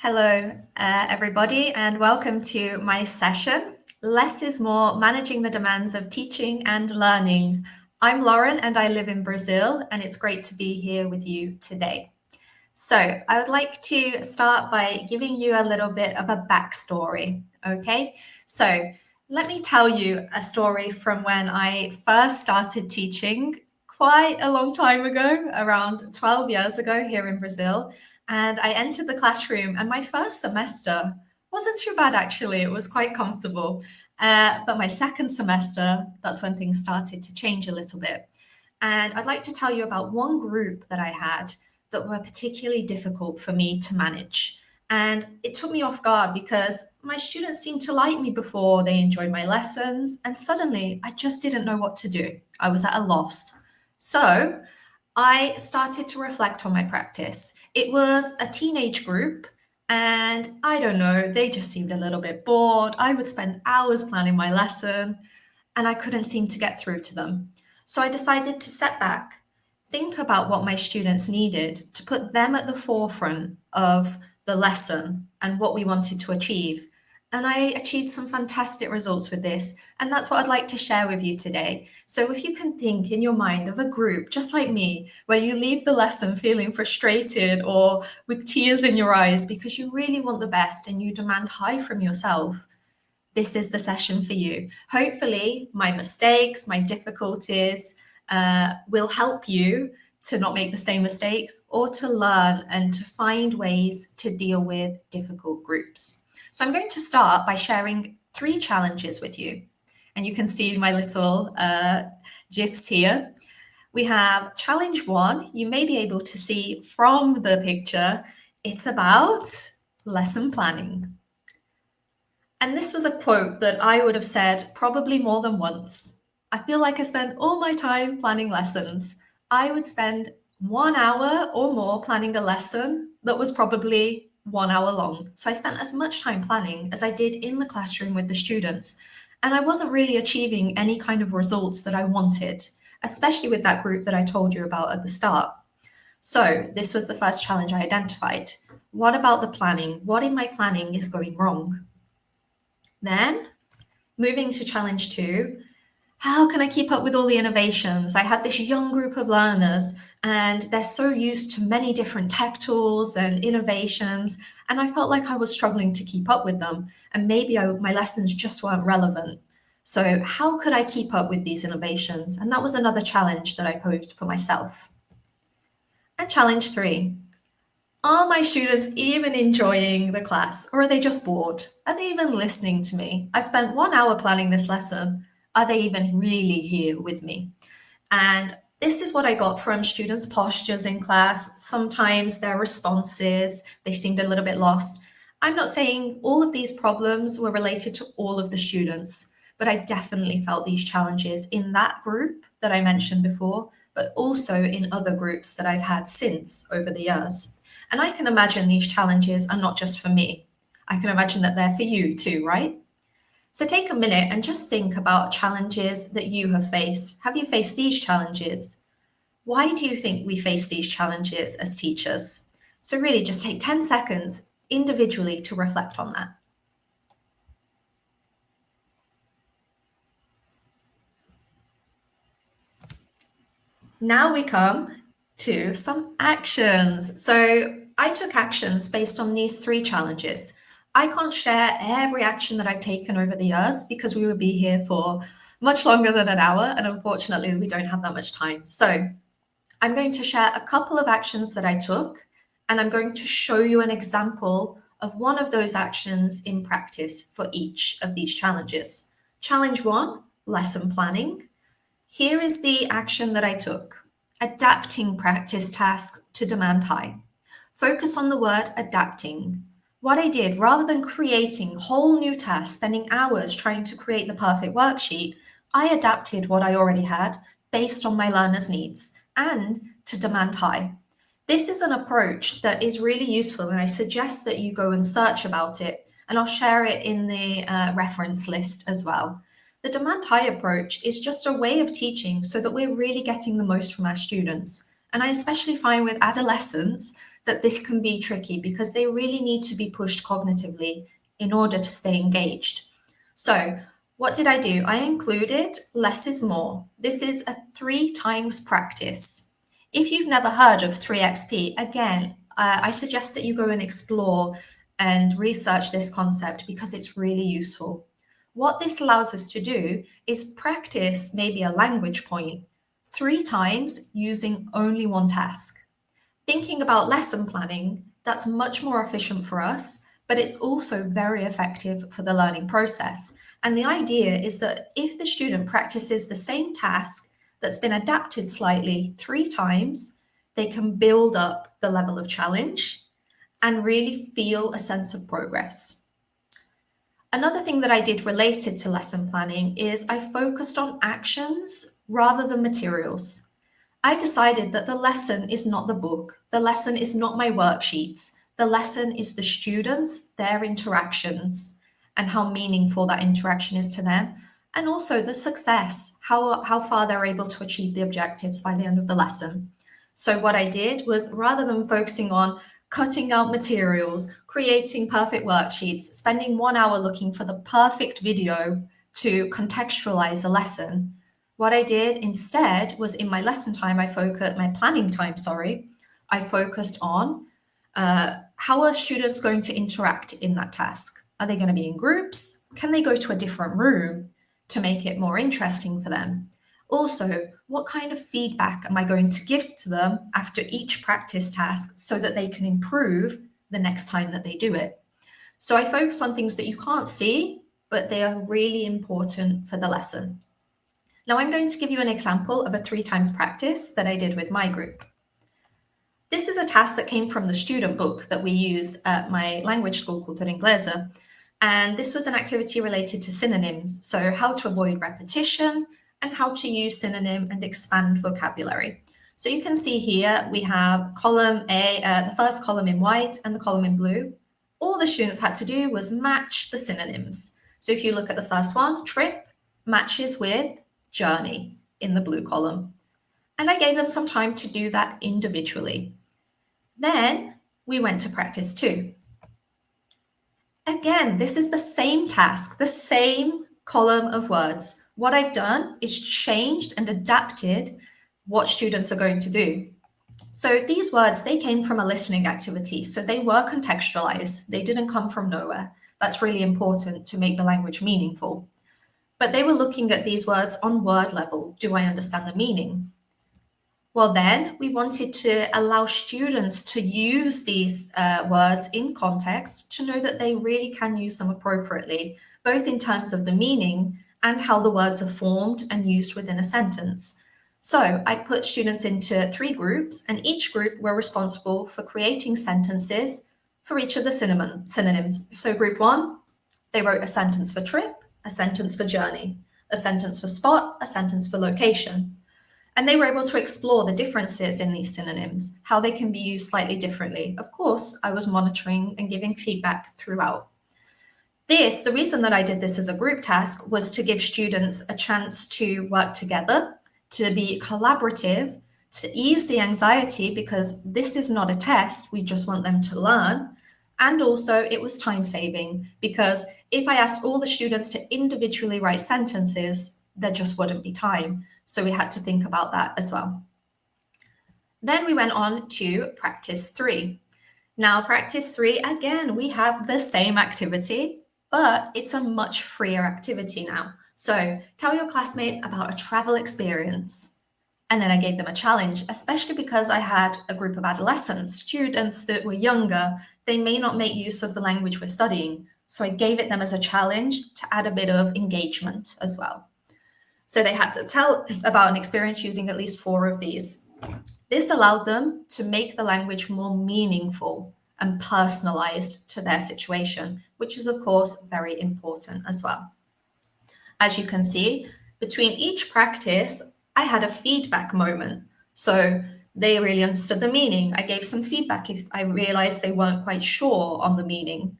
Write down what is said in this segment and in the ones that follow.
Hello, everybody, and welcome to my session, Less is More, Managing the Demands of Teaching and Learning. I'm Lauren and I live in Brazil, and it's great to be here with you today. So I would like to start by giving you a little bit of a backstory, okay? So let me tell you a story from when I first started teaching quite a long time ago, around 12 years ago here in Brazil. And I entered the classroom, and my first semester wasn't too bad, actually. It was quite comfortable. But my second semester, that's when things started to change a little bit. And I'd like to tell you about one group that I had that were particularly difficult for me to manage. And it took me off guard because my students seemed to like me before, they enjoyed my lessons, and suddenly I just didn't know what to do. I was at a loss. So I started to reflect on my practice. It was a teenage group, and I don't know, they just seemed a little bit bored. I would spend hours planning my lesson, and I couldn't seem to get through to them. So I decided to step back, think about what my students needed, to put them at the forefront of the lesson and what we wanted to achieve. And I achieved some fantastic results with this. And that's what I'd like to share with you today. So if you can think in your mind of a group, just like me, where you leave the lesson feeling frustrated or with tears in your eyes because you really want the best and you demand high from yourself, this is the session for you. Hopefully, my mistakes, my difficulties will help you to not make the same mistakes or to learn and to find ways to deal with difficult groups. So I'm going to start by sharing 3 challenges with you. And you can see my little GIFs here. We have challenge 1. You may be able to see from the picture. It's about lesson planning. And this was a quote that I would have said probably more than once. I feel like I spend all my time planning lessons. I would spend 1 hour or more planning a lesson that was probably 1 hour long. So I spent as much time planning as I did in the classroom with the students. And I wasn't really achieving any kind of results that I wanted, especially with that group that I told you about at the start. So this was the first challenge I identified. What about the planning? What in my planning is going wrong? Then, moving to challenge 2, how can I keep up with all the innovations? I had this young group of learners and they're so used to many different tech tools and innovations, and I felt like I was struggling to keep up with them, and maybe my lessons just weren't relevant. So how could I keep up with these innovations? And that was another challenge that I posed for myself. And challenge 3, are my students even enjoying the class, or are they just bored? Are they even listening to me? I spent 1 hour planning this lesson. Are they even really here with me? And this is what I got from students' postures in class. Sometimes their responses, they seemed a little bit lost. I'm not saying all of these problems were related to all of the students, but I definitely felt these challenges in that group that I mentioned before, but also in other groups that I've had since over the years. And I can imagine these challenges are not just for me. I can imagine that they're for you too, right? So take a minute and just think about challenges that you have faced. Have you faced these challenges? Why do you think we face these challenges as teachers? So really just take 10 seconds individually to reflect on that. Now we come to some actions. So I took actions based on these 3 challenges. I can't share every action that I've taken over the years because we would be here for much longer than an hour, and unfortunately we don't have that much time. So I'm going to share a couple of actions that I took, and I'm going to show you an example of one of those actions in practice for each of these challenges. Challenge 1, lesson planning. Here is the action that I took. Adapting practice tasks to demand high. Focus on the word adapting. What I did, rather than creating whole new tasks, spending hours trying to create the perfect worksheet, I adapted what I already had based on my learners' needs and to demand high. This is an approach that is really useful, and I suggest that you go and search about it, and I'll share it in the reference list as well. The demand high approach is just a way of teaching so that we're really getting the most from our students. And I especially find with adolescents that this can be tricky because they really need to be pushed cognitively in order to stay engaged. So what did I do? I included less is more. This is a 3 times practice. If you've never heard of 3XP, again, I suggest that you go and explore and research this concept because it's really useful. What this allows us to do is practice maybe a language point 3 times using only one task. Thinking about lesson planning, that's much more efficient for us, but it's also very effective for the learning process. And the idea is that if the student practices the same task that's been adapted slightly 3 times, they can build up the level of challenge and really feel a sense of progress. Another thing that I did related to lesson planning is I focused on actions rather than materials. I decided that the lesson is not the book, the lesson is not my worksheets, the lesson is the students, their interactions, and how meaningful that interaction is to them, and also the success, how far they're able to achieve the objectives by the end of the lesson. So what I did was, rather than focusing on cutting out materials, creating perfect worksheets, spending 1 hour looking for the perfect video to contextualize a lesson, what I did instead was, in my lesson time, my planning time, I focused on how are students going to interact in that task? Are they going to be in groups? Can they go to a different room to make it more interesting for them? Also, what kind of feedback am I going to give to them after each practice task so that they can improve the next time that they do it? So I focus on things that you can't see, but they are really important for the lesson. Now I'm going to give you an example of a 3 times practice that I did with my group. This is a task that came from the student book that we use at my language school, Cultura Inglesa. And this was an activity related to synonyms. So how to avoid repetition and how to use synonym and expand vocabulary. So you can see here we have column A, the first column in white and the column in blue. All the students had to do was match the synonyms. So if you look at the first one, trip matches with journey in the blue column. And I gave them some time to do that individually. Then we went to practice 2. Again, this is the same task, the same column of words. What I've done is changed and adapted what students are going to do. So these words, they came from a listening activity, so they were contextualized. They didn't come from nowhere. That's really important to make the language meaningful. But they were looking at these words on word level. Do I understand the meaning? Well, then we wanted to allow students to use these words in context to know that they really can use them appropriately, both in terms of the meaning and how the words are formed and used within a sentence. So I put students into 3 groups, and each group were responsible for creating sentences for each of the synonyms. So group 1, they wrote a sentence for trip, a sentence for journey, a sentence for spot, a sentence for location. And they were able to explore the differences in these synonyms, how they can be used slightly differently. Of course, I was monitoring and giving feedback throughout. The reason that I did this as a group task was to give students a chance to work together, to be collaborative, to ease the anxiety, because this is not a test, we just want them to learn. And also it was time saving, because if I asked all the students to individually write sentences, there just wouldn't be time. So we had to think about that as well. Then we went on to practice 3. Now, practice 3, again, we have the same activity, but it's a much freer activity now. So tell your classmates about a travel experience. And then I gave them a challenge, especially because I had a group of adolescents, students that were younger. They may not make use of the language we're studying. So I gave it them as a challenge to add a bit of engagement as well. So they had to tell about an experience using at least 4 of these. This allowed them to make the language more meaningful and personalized to their situation, which is, of course, very important as well. As you can see, between each practice, I had a feedback moment. So they really understood the meaning. I gave some feedback if I realized they weren't quite sure on the meaning.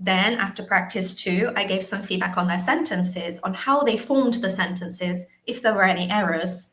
Then after practice 2, I gave some feedback on their sentences, on how they formed the sentences, if there were any errors.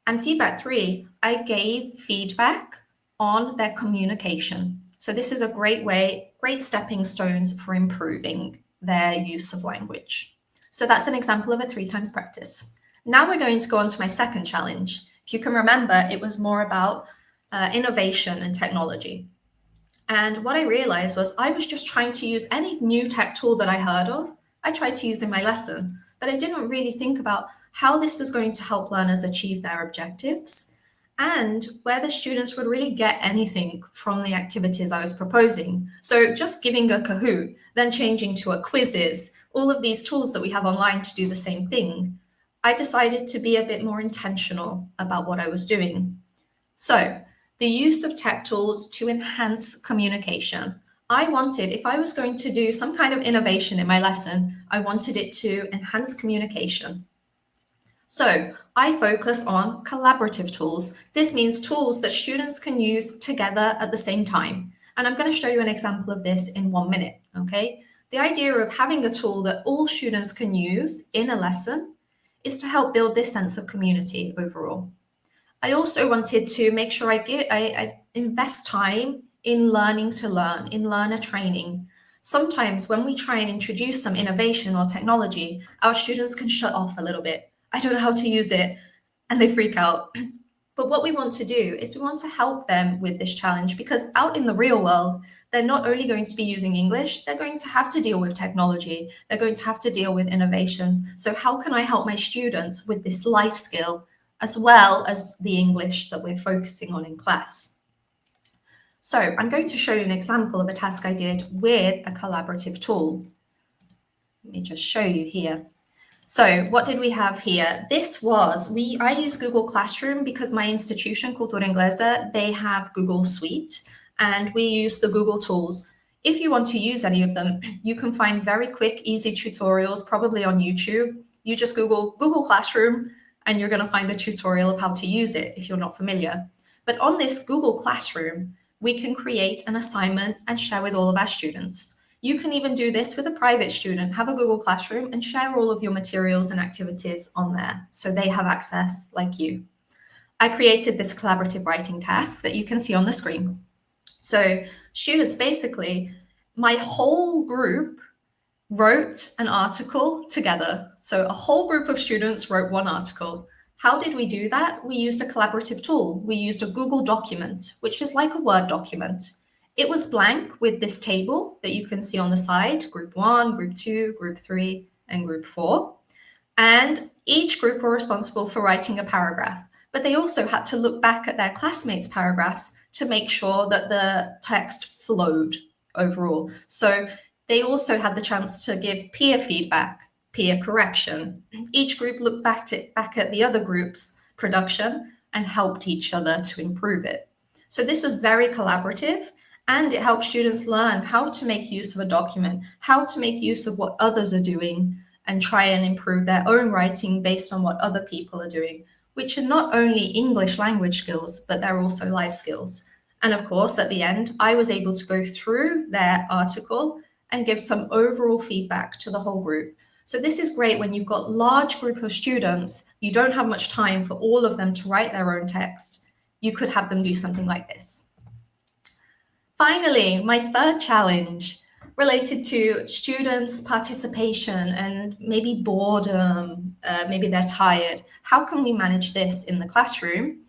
And feedback 3, I gave feedback on their communication. So this is a great stepping stones for improving their use of language. So that's an example of a 3 times practice. Now we're going to go on to my second challenge. If you can remember, it was more about innovation and technology. And what I realized was I was just trying to use any new tech tool that I heard of. I tried to use in my lesson, but I didn't really think about how this was going to help learners achieve their objectives and whether students would really get anything from the activities I was proposing. So just giving a Kahoot, then changing to a quizzes, all of these tools that we have online to do the same thing, I decided to be a bit more intentional about what I was doing. So the use of tech tools to enhance communication. I wanted, if I was going to do some kind of innovation in my lesson, I wanted it to enhance communication. So I focus on collaborative tools. This means tools that students can use together at the same time. And I'm going to show you an example of this in 1 minute, okay? The idea of having a tool that all students can use in a lesson is to help build this sense of community overall. I also wanted to make sure I invest time in learning to learn, in learner training. Sometimes when we try and introduce some innovation or technology, our students can shut off a little bit. I don't know how to use it, and they freak out. But what we want to do is we want to help them with this challenge, because out in the real world, they're not only going to be using English, they're going to have to deal with technology. They're going to have to deal with innovations. So how can I help my students with this life skill as well as the English that we're focusing on in class? So I'm going to show you an example of a task I did with a collaborative tool. Let me just show you here. So what did we have here? This was, I use Google Classroom because my institution, Cultura Inglesa, they have Google Suite, and we use the Google tools. If you want to use any of them, you can find very quick, easy tutorials, probably on YouTube. You just Google Classroom, and you're going to find a tutorial of how to use it if you're not familiar. But on this Google Classroom, we can create an assignment and share with all of our students. You can even do this with a private student, have a Google Classroom and share all of your materials and activities on there so they have access like you. I created this collaborative writing task that you can see on the screen. So students, basically, my whole group wrote an article together. So a whole group of students wrote one article. How did we do that? We used a collaborative tool. We used a Google document, which is like a Word document. It was blank with this table that you can see on the side, group 1, group 2, group 3, and group 4. And each group were responsible for writing a paragraph, but they also had to look back at their classmates' paragraphs to make sure that the text flowed overall. So they also had the chance to give peer feedback, peer correction. Each group looked back at the other group's production and helped each other to improve it. So this was very collaborative. And it helps students learn how to make use of a document, how to make use of what others are doing, and try and improve their own writing based on what other people are doing, which are not only English language skills, but they're also life skills. And of course, at the end, I was able to go through their article and give some overall feedback to the whole group. So this is great when you've got a large group of students, you don't have much time for all of them to write their own text. You could have them do something like this. Finally, my third challenge related to students' participation and maybe boredom, maybe they're tired. How can we manage this in the classroom?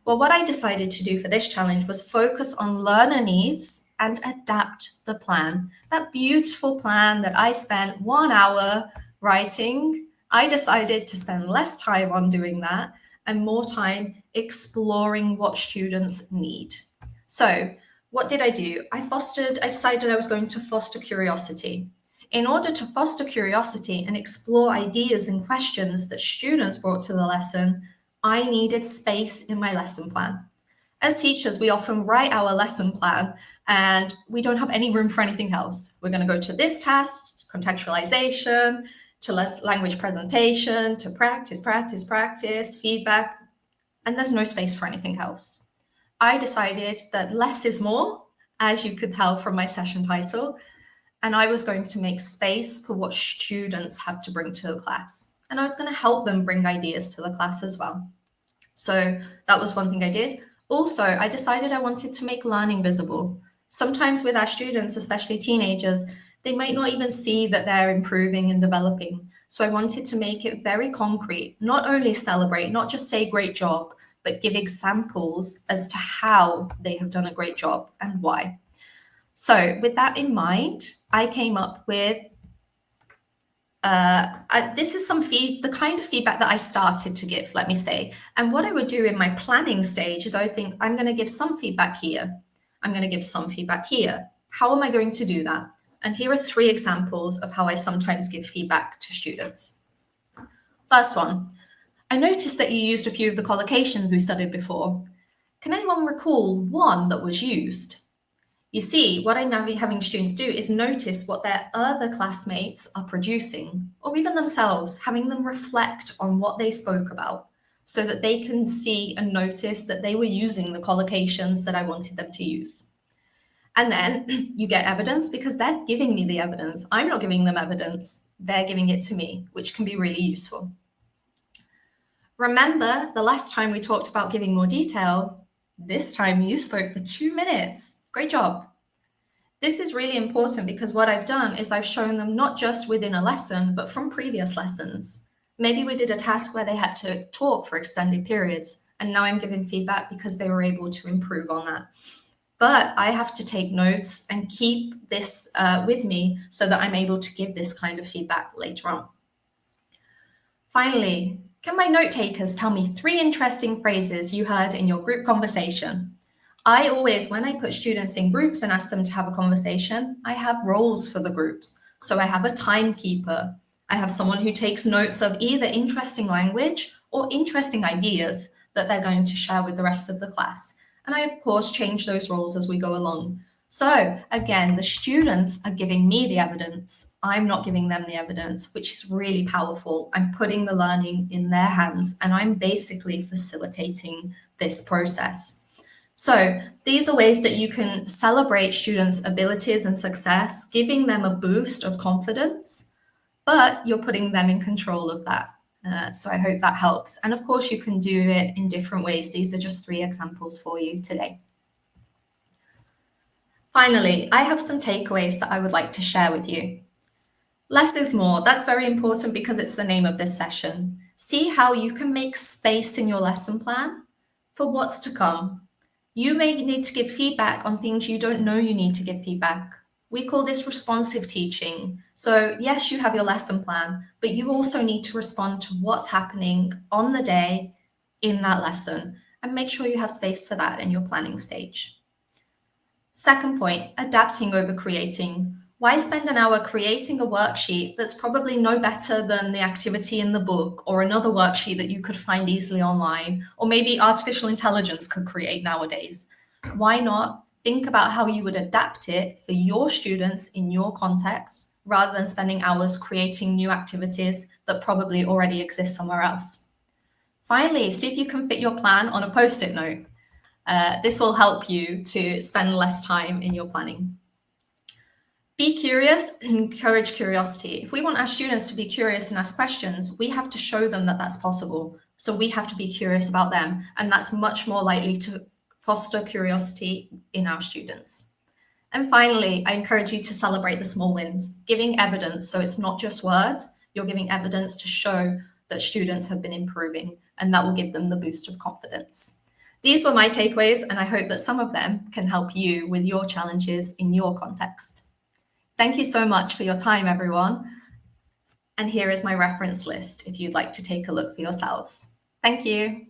Well, what I decided to do for this challenge was focus on learner needs and adapt the plan. That beautiful plan that I spent 1 hour writing, I decided to spend less time on doing that and more time exploring what students need. So, what did I do? I decided I was going to foster curiosity. In order to foster curiosity and explore ideas and questions that students brought to the lesson, I needed space in my lesson plan. As teachers, we often write our lesson plan and we don't have any room for anything else. We're going to go to this task, contextualization, to language presentation, to practice, feedback, and there's no space for anything else. I decided that less is more, as you could tell from my session title, and I was going to make space for what students have to bring to the class. And I was going to help them bring ideas to the class as well. So that was one thing I did. Also, I decided I wanted to make learning visible. Sometimes with our students, especially teenagers, they might not even see that they're improving and developing. So I wanted to make it very concrete, not only celebrate, not just say great job, but give examples as to how they have done a great job and why. So with that in mind, I came up with this is the kind of feedback that I started to give, let me say. And what I would do in my planning stage is I would think, I'm going to give some feedback here. I'm going to give some feedback here. How am I going to do that? And here are 3 examples of how I sometimes give feedback to students. First one, I noticed that you used a few of the collocations we studied before. Can anyone recall one that was used? You see, what I'm now having students do is notice what their other classmates are producing, or even themselves, having them reflect on what they spoke about, so that they can see and notice that they were using the collocations that I wanted them to use. And then you get evidence because they're giving me the evidence. I'm not giving them evidence, they're giving it to me, which can be really useful. Remember the last time we talked about giving more detail? This time you spoke for 2 minutes. Great job. This is really important because what I've done is I've shown them not just within a lesson, but from previous lessons. Maybe we did a task where they had to talk for extended periods, and now I'm giving feedback because they were able to improve on that. But I have to take notes and keep this with me so that I'm able to give this kind of feedback later on. Finally, can my note takers tell me 3 interesting phrases you heard in your group conversation? I always, when I put students in groups and ask them to have a conversation, I have roles for the groups. So I have a timekeeper. I have someone who takes notes of either interesting language or interesting ideas that they're going to share with the rest of the class. And I, of course, change those roles as we go along. So again, the students are giving me the evidence. I'm not giving them the evidence, which is really powerful. I'm putting the learning in their hands, and I'm basically facilitating this process. So these are ways that you can celebrate students' abilities and success, giving them a boost of confidence, but you're putting them in control of that. So I hope that helps. And of course, you can do it in different ways. These are just 3 examples for you today. Finally, I have some takeaways that I would like to share with you. Less is more. That's very important because it's the name of this session. See how you can make space in your lesson plan for what's to come. You may need to give feedback on things you don't know you need to give feedback. We call this responsive teaching. So yes, you have your lesson plan, but you also need to respond to what's happening on the day in that lesson, and make sure you have space for that in your planning stage. Second point, adapting over creating. Why spend an hour creating a worksheet that's probably no better than the activity in the book or another worksheet that you could find easily online, or maybe artificial intelligence could create nowadays? Why not think about how you would adapt it for your students in your context, rather than spending hours creating new activities that probably already exist somewhere else? Finally, see if you can fit your plan on a post-it note. This will help you to spend less time in your planning. Be curious, encourage curiosity. If we want our students to be curious and ask questions, we have to show them that that's possible. So we have to be curious about them, and that's much more likely to foster curiosity in our students. And finally, I encourage you to celebrate the small wins, giving evidence. So it's not just words, you're giving evidence to show that students have been improving, and that will give them the boost of confidence. These were my takeaways, and I hope that some of them can help you with your challenges in your context. Thank you so much for your time, everyone. And here is my reference list if you'd like to take a look for yourselves. Thank you.